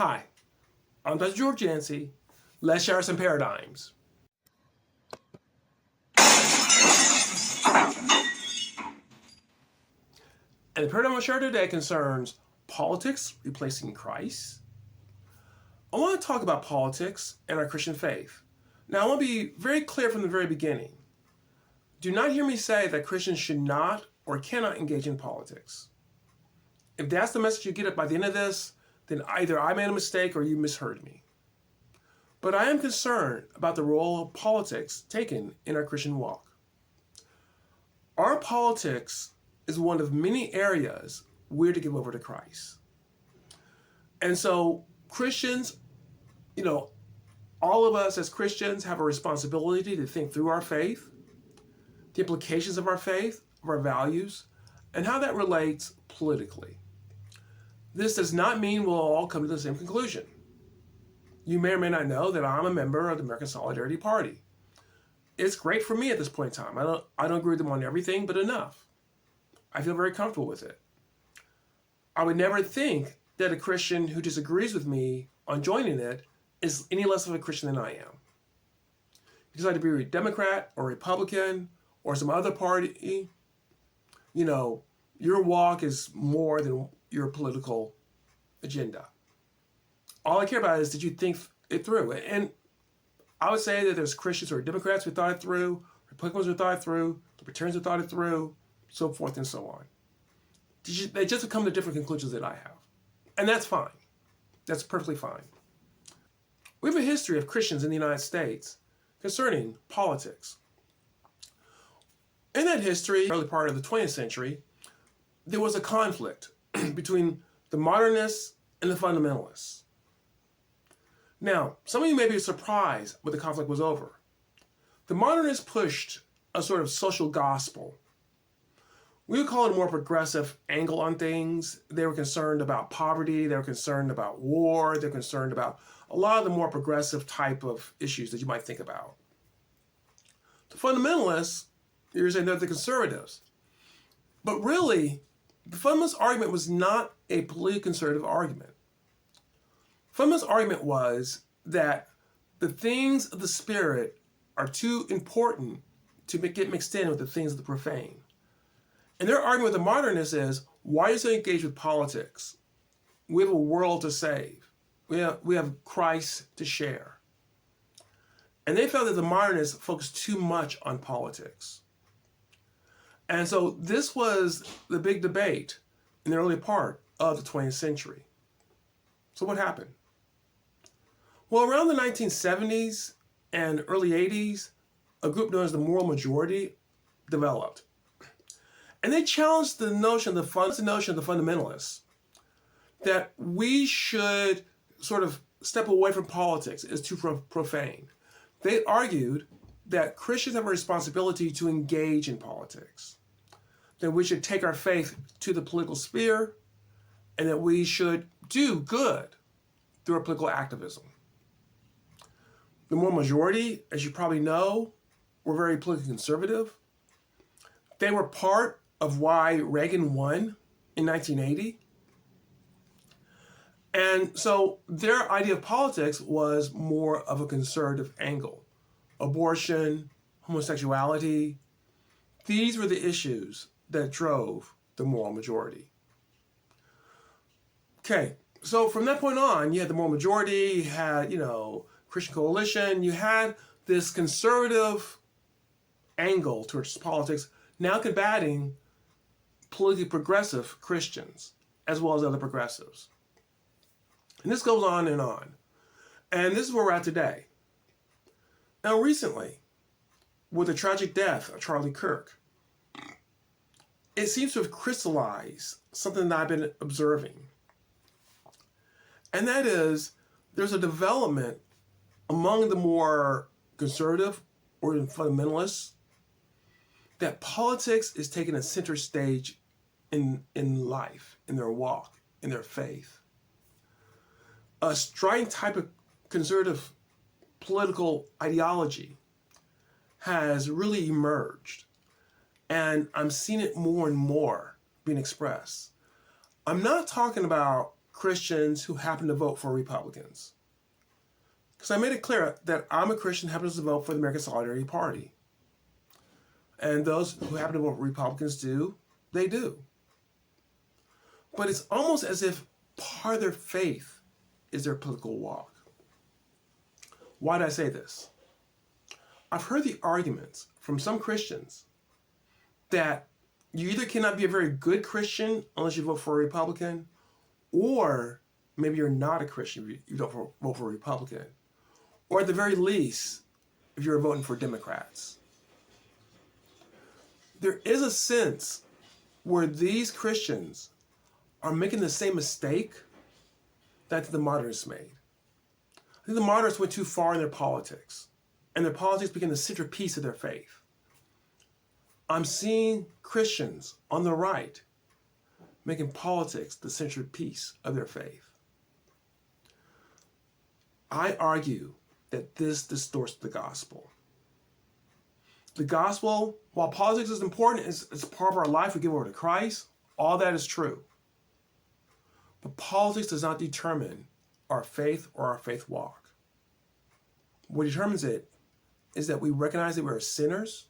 Hi, I'm Dr. George Yancey. Let's share some paradigms. And the paradigm I'll share today concerns politics replacing Christ. I want to talk about politics and our Christian faith. Now, I want to be very clear from the very beginning. Do not hear me say that Christians should not or cannot engage in politics. If that's the message you get up by the end of this, then either I made a mistake or you misheard me. But I am concerned about the role of politics taken in our Christian walk. Our politics is one of many areas we're to give over to Christ. And so Christians, all of us as Christians have a responsibility to think through our faith, the implications of our faith, of our values, and how that relates politically. This does not mean we'll all come to the same conclusion. You may or may not know that I'm a member of the American Solidarity Party. It's great for me at this point in time. I don't agree with them on everything, but enough. I feel very comfortable with it. I would never think that a Christian who disagrees with me on joining it is any less of a Christian than I am. You decide to be a Democrat or Republican or some other party, your walk is more than your political agenda. All I care about is, did you think it through? And I would say that there's Christians who are Democrats who thought it through, Republicans who thought it through, Libertarians who thought it through, so forth and so on. They just have come to different conclusions than I have. And that's fine. That's perfectly fine. We have a history of Christians in the United States concerning politics. In that history, early part of the 20th century, there was a conflict between the modernists and the fundamentalists. Now, some of you may be surprised when the conflict was over. The modernists pushed a sort of social gospel. We would call it a more progressive angle on things. They were concerned about poverty. They were concerned about war. They're concerned about a lot of the more progressive type of issues that you might think about. The fundamentalists, you're saying they're the conservatives. But really, the fundamentalist argument was not a politically conservative argument. The fundamentalist argument was that the things of the spirit are too important to get mixed in with the things of the profane. And their argument with the modernists is, why is they engaged with politics? We have a world to save. We have Christ to share. And they felt that the modernists focused too much on politics. And so this was the big debate in the early part of the 20th century. So what happened? Well, around the 1970s and early 80s, a group known as the moral majority developed. And they challenged the notion of the fundamentalists that we should sort of step away from politics. It's too profane. They argued that Christians have a responsibility to engage in politics, that we should take our faith to the political sphere, and that we should do good through our political activism. The moral majority, as you probably know, were very politically conservative. They were part of why Reagan won in 1980. And so their idea of politics was more of a conservative angle. Abortion, homosexuality, these were the issues that drove the moral majority. Okay, so from that point on, you had the moral majority, you had, Christian coalition, you had this conservative angle towards politics, now combating politically progressive Christians, as well as other progressives. And this goes on and on. And this is where we're at today. Now, recently, with the tragic death of Charlie Kirk, it seems to have crystallized something that I've been observing. And that is, there's a development among the more conservative or fundamentalists that politics is taking a center stage in life, in their walk, in their faith. A strident type of conservative political ideology has really emerged. And I'm seeing it more and more being expressed. I'm not talking about Christians who happen to vote for Republicans. Because I made it clear that I'm a Christian who happens to vote for the American Solidarity Party. And those who happen to vote for Republicans do, they do. But it's almost as if part of their faith is their political walk. Why do I say this? I've heard the arguments from some Christians that you either cannot be a very good Christian unless you vote for a Republican, or maybe you're not a Christian if you don't vote for a Republican, or at the very least, if you're voting for Democrats. There is a sense where these Christians are making the same mistake that the moderates made. I think the moderates went too far in their politics, and their politics became the centerpiece of their faith. I'm seeing Christians on the right making politics the centerpiece of their faith. I argue that this distorts the gospel. The gospel, while politics is important, it's part of our life, we give over to Christ, all that is true. But politics does not determine our faith or our faith walk. What determines it is that we recognize that we are sinners,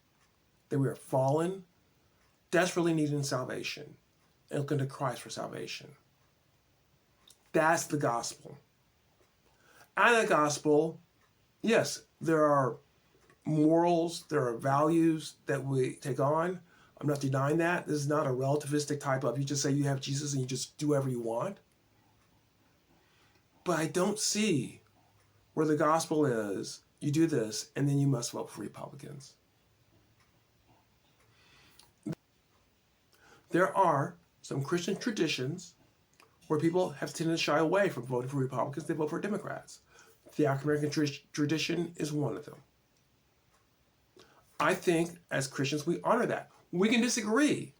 that we are fallen, desperately needing salvation, and looking to Christ for salvation. That's the gospel. And the gospel, yes, there are morals, there are values that we take on. I'm not denying that. This is not a relativistic type of, you just say you have Jesus and you just do whatever you want. But I don't see where the gospel is, you do this, and then you must vote for Republicans. There are some Christian traditions where people have tended to shy away from voting for Republicans, they vote for Democrats. The African-American tradition is one of them. I think as Christians we honor that. We can disagree.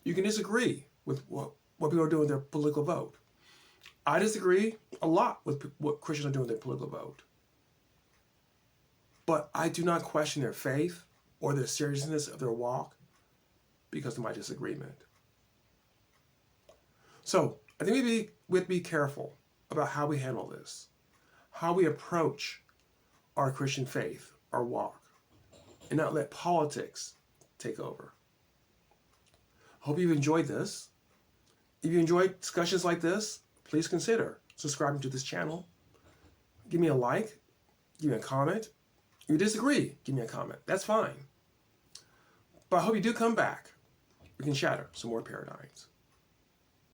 You can disagree with what people are doing with their political vote. I disagree a lot with what Christians are doing with their political vote. But I do not question their faith or the seriousness of their walk because of my disagreement. So I think we would be careful about how we handle this, how we approach our Christian faith, our walk, and not let politics take over. Hope you've enjoyed this. If you enjoyed discussions like this, please consider subscribing to this channel. Give me a like, give me a comment. If you disagree, give me a comment. That's fine. But I hope you do come back. We can shatter some more paradigms.